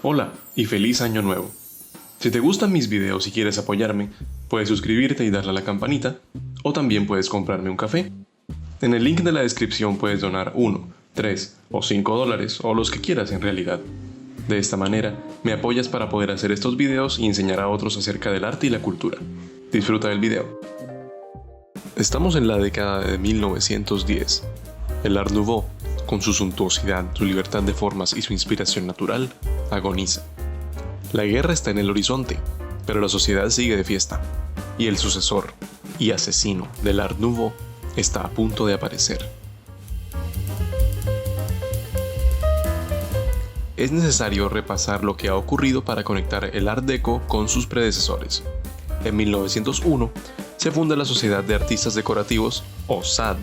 Hola y feliz año nuevo. Si te gustan mis videos y quieres apoyarme, puedes suscribirte y darle a la campanita, o también puedes comprarme un café. En el link de la descripción puedes donar 1, 3 o 5 dólares, o los que quieras en realidad. De esta manera, me apoyas para poder hacer estos videos y enseñar a otros acerca del arte y la cultura. Disfruta del video. Estamos en la década de 1910. El Art Nouveau, con su suntuosidad, su libertad de formas y su inspiración natural, agoniza. La guerra está en el horizonte, pero la sociedad sigue de fiesta, y el sucesor y asesino del Art Nouveau está a punto de aparecer. Es necesario repasar lo que ha ocurrido para conectar el Art Deco con sus predecesores. En 1901 se funda la Sociedad de Artistas Decorativos, o SAD,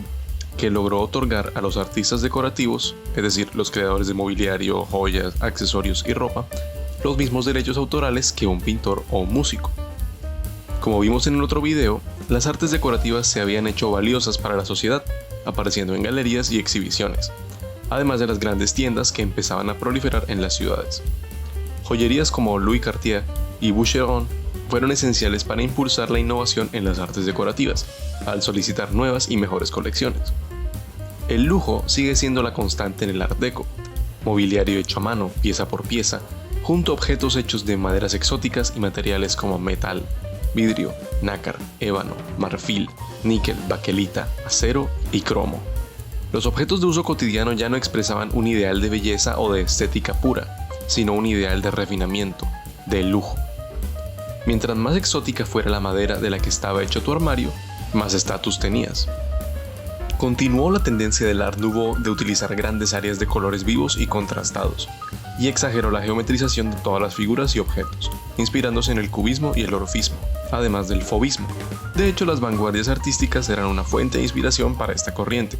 que logró otorgar a los artistas decorativos, es decir, los creadores de mobiliario, joyas, accesorios y ropa, los mismos derechos autorales que un pintor o un músico. Como vimos en el otro video, las artes decorativas se habían hecho valiosas para la sociedad, apareciendo en galerías y exhibiciones, además de las grandes tiendas que empezaban a proliferar en las ciudades. Joyerías como Louis Cartier y Boucheron fueron esenciales para impulsar la innovación en las artes decorativas, al solicitar nuevas y mejores colecciones. El lujo sigue siendo la constante en el Art Deco, mobiliario hecho a mano, pieza por pieza, junto a objetos hechos de maderas exóticas y materiales como metal, vidrio, nácar, ébano, marfil, níquel, baquelita, acero y cromo. Los objetos de uso cotidiano ya no expresaban un ideal de belleza o de estética pura, sino un ideal de refinamiento, de lujo. Mientras más exótica fuera la madera de la que estaba hecho tu armario, más estatus tenías. Continuó la tendencia del Art Nouveau de utilizar grandes áreas de colores vivos y contrastados, y exageró la geometrización de todas las figuras y objetos, inspirándose en el cubismo y el orfismo, además del fauvismo. De hecho, las vanguardias artísticas eran una fuente de inspiración para esta corriente.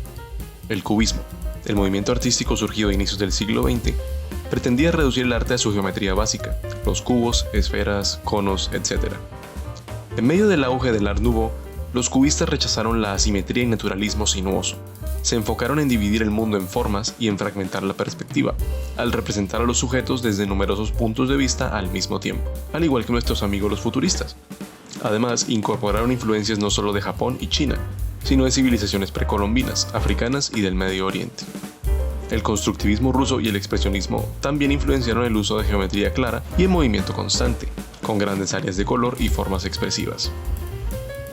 El cubismo, el movimiento artístico surgido a inicios del siglo XX, pretendía reducir el arte a su geometría básica, los cubos, esferas, conos, etc. En medio del auge del Art Nouveau, los cubistas rechazaron la asimetría y naturalismo sinuoso. Se enfocaron en dividir el mundo en formas y en fragmentar la perspectiva, al representar a los sujetos desde numerosos puntos de vista al mismo tiempo, al igual que nuestros amigos los futuristas. Además, incorporaron influencias no solo de Japón y China, sino de civilizaciones precolombinas, africanas y del Medio Oriente. El constructivismo ruso y el expresionismo también influenciaron el uso de geometría clara y el movimiento constante, con grandes áreas de color y formas expresivas.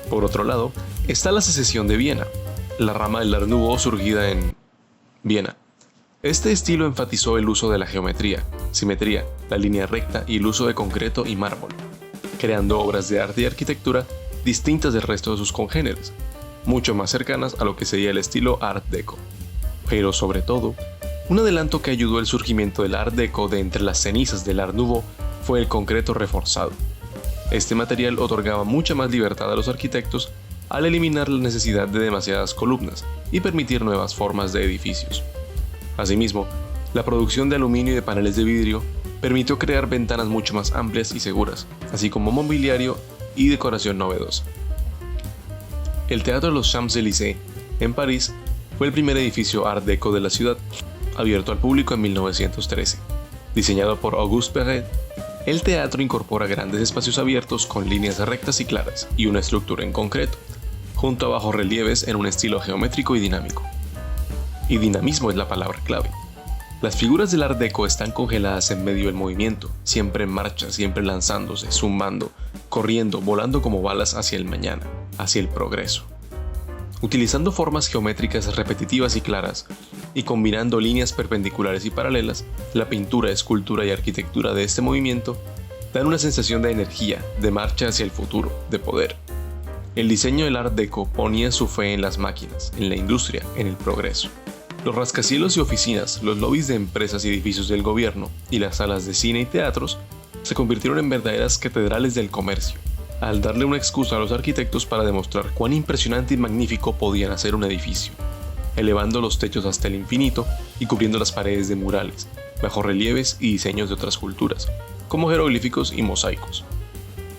Por otro lado, está la Secesión de Viena, la rama del Art Nouveau surgida en Viena. Este estilo enfatizó el uso de la geometría, simetría, la línea recta y el uso de concreto y mármol, creando obras de arte y arquitectura distintas del resto de sus congéneres, mucho más cercanas a lo que sería el estilo Art Deco. Pero sobre todo, un adelanto que ayudó al surgimiento del Art Deco de entre las cenizas del Art Nouveau fue el concreto reforzado. Este material otorgaba mucha más libertad a los arquitectos al eliminar la necesidad de demasiadas columnas y permitir nuevas formas de edificios. Asimismo, la producción de aluminio y de paneles de vidrio permitió crear ventanas mucho más amplias y seguras, así como mobiliario y decoración novedosa. El Teatro de los Champs-Élysées, en París, fue el primer edificio Art Deco de la ciudad, abierto al público en 1913. Diseñado por Auguste Perret, el teatro incorpora grandes espacios abiertos con líneas rectas y claras y una estructura en concreto, junto a bajorrelieves en un estilo geométrico y dinámico. Y dinamismo es la palabra clave. Las figuras del Art Deco están congeladas en medio del movimiento, siempre en marcha, siempre lanzándose, zumbando, corriendo, volando como balas hacia el mañana, hacia el progreso. Utilizando formas geométricas repetitivas y claras, y combinando líneas perpendiculares y paralelas, la pintura, escultura y arquitectura de este movimiento dan una sensación de energía, de marcha hacia el futuro, de poder. El diseño del Art Deco ponía su fe en las máquinas, en la industria, en el progreso. Los rascacielos y oficinas, los lobbies de empresas y edificios del gobierno, y las salas de cine y teatros se convirtieron en verdaderas catedrales del comercio, al darle una excusa a los arquitectos para demostrar cuán impresionante y magnífico podían hacer un edificio, elevando los techos hasta el infinito y cubriendo las paredes de murales, bajorrelieves y diseños de otras culturas, como jeroglíficos y mosaicos.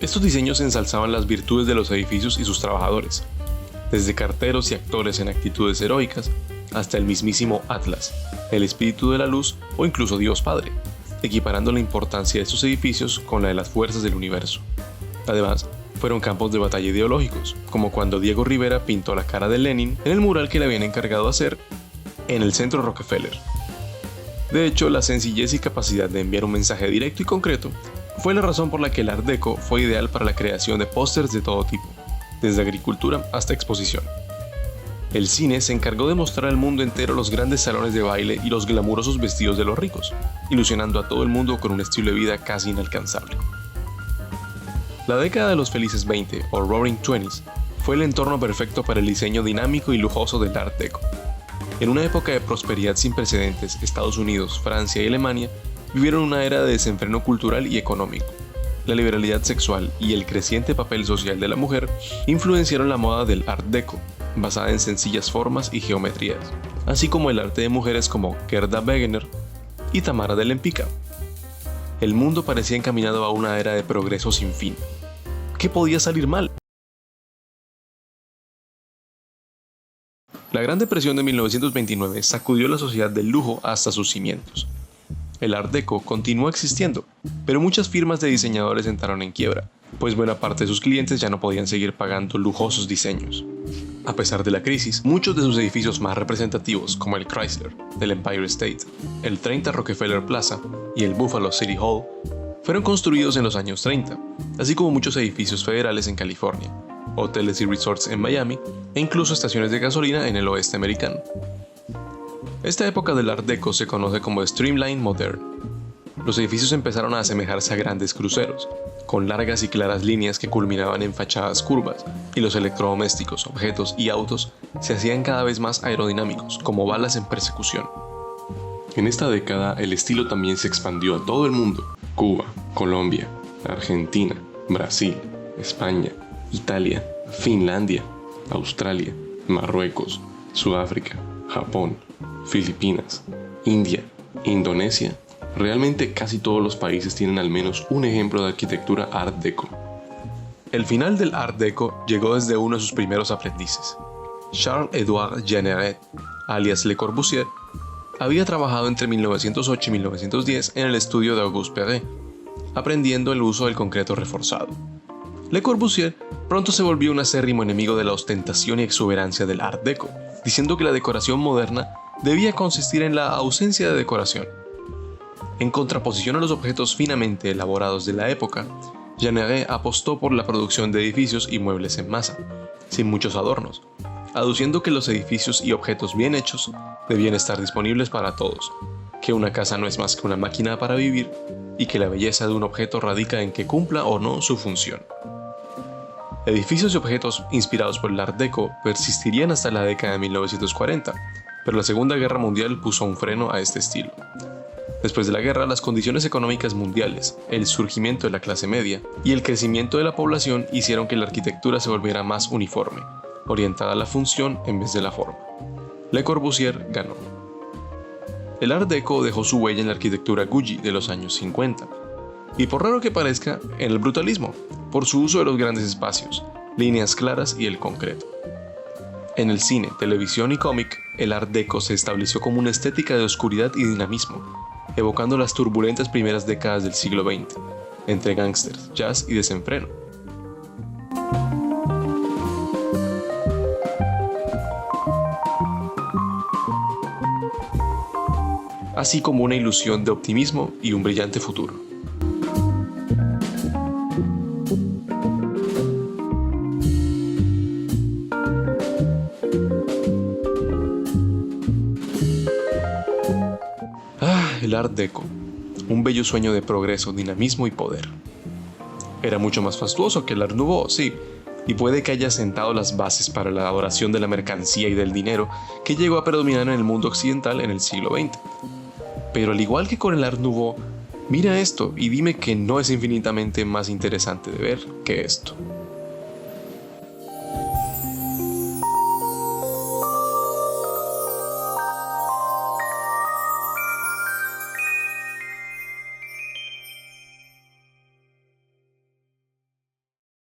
Estos diseños ensalzaban las virtudes de los edificios y sus trabajadores, desde carteros y actores en actitudes heroicas hasta el mismísimo Atlas, el espíritu de la luz o incluso Dios Padre. equiparando la importancia de estos edificios con la de las fuerzas del universo. Además, fueron campos de batalla ideológicos, como cuando Diego Rivera pintó la cara de Lenin en el mural que le habían encargado hacer en el Centro Rockefeller. De hecho, la sencillez y capacidad de enviar un mensaje directo y concreto fue la razón por la que el Art Deco fue ideal para la creación de pósters de todo tipo, desde agricultura hasta exposición. El cine se encargó de mostrar al mundo entero los grandes salones de baile y los glamurosos vestidos de los ricos, ilusionando a todo el mundo con un estilo de vida casi inalcanzable. La década de los felices 20 o Roaring Twenties fue el entorno perfecto para el diseño dinámico y lujoso del Art Deco. En una época de prosperidad sin precedentes, Estados Unidos, Francia y Alemania vivieron una era de desenfreno cultural y económico. La liberalidad sexual y el creciente papel social de la mujer influenciaron la moda del Art Deco, basada en sencillas formas y geometrías, así como el arte de mujeres como Gerda Wegener y Tamara de Lempicka. El mundo parecía encaminado a una era de progreso sin fin. ¿Qué podía salir mal? La Gran Depresión de 1929 sacudió la sociedad del lujo hasta sus cimientos. El Art Deco continúa existiendo, pero muchas firmas de diseñadores entraron en quiebra, pues buena parte de sus clientes ya no podían seguir pagando lujosos diseños. A pesar de la crisis, muchos de sus edificios más representativos, como el Chrysler, el Empire State, el 30 Rockefeller Plaza y el Buffalo City Hall, fueron construidos en los años 30, así como muchos edificios federales en California, hoteles y resorts en Miami e incluso estaciones de gasolina en el oeste americano. Esta época del Art Deco se conoce como Streamline Modern. Los edificios empezaron a asemejarse a grandes cruceros, con largas y claras líneas que culminaban en fachadas curvas, y los electrodomésticos, objetos y autos se hacían cada vez más aerodinámicos, como balas en persecución. En esta década, el estilo también se expandió a todo el mundo: Cuba, Colombia, Argentina, Brasil, España, Italia, Finlandia, Australia, Marruecos, Sudáfrica, Japón, Filipinas, India, Indonesia. Realmente casi todos los países tienen al menos un ejemplo de arquitectura Art Deco. El final del Art Deco llegó desde uno de sus primeros aprendices. Charles-Édouard Jeanneret, alias Le Corbusier, había trabajado entre 1908 y 1910 en el estudio de Auguste Perret, aprendiendo el uso del concreto reforzado. Le Corbusier pronto se volvió un acérrimo enemigo de la ostentación y exuberancia del Art Deco, diciendo que la decoración moderna debía consistir en la ausencia de decoración. En contraposición a los objetos finamente elaborados de la época, Jeanneret apostó por la producción de edificios y muebles en masa, sin muchos adornos, aduciendo que los edificios y objetos bien hechos debían estar disponibles para todos, que una casa no es más que una máquina para vivir y que la belleza de un objeto radica en que cumpla o no su función. Edificios y objetos inspirados por el Art Deco persistirían hasta la década de 1940, pero la Segunda Guerra Mundial puso un freno a este estilo. Después de la guerra, las condiciones económicas mundiales, el surgimiento de la clase media y el crecimiento de la población hicieron que la arquitectura se volviera más uniforme, orientada a la función en vez de la forma. Le Corbusier ganó. El Art Deco dejó su huella en la arquitectura Gucci de los años 50, y por raro que parezca, en el brutalismo, por su uso de los grandes espacios, líneas claras y el concreto. En el cine, televisión y cómic, el Art Deco se estableció como una estética de oscuridad y dinamismo, evocando las turbulentas primeras décadas del siglo XX, entre gángsters, jazz y desenfreno. Así como una ilusión de optimismo y un brillante futuro. El Art Deco, un bello sueño de progreso, dinamismo y poder. Era mucho más fastuoso que el Art Nouveau, sí, y puede que haya sentado las bases para la adoración de la mercancía y del dinero que llegó a predominar en el mundo occidental en el siglo XX. Pero al igual que con el Art Nouveau, mira esto y dime que no es infinitamente más interesante de ver que esto.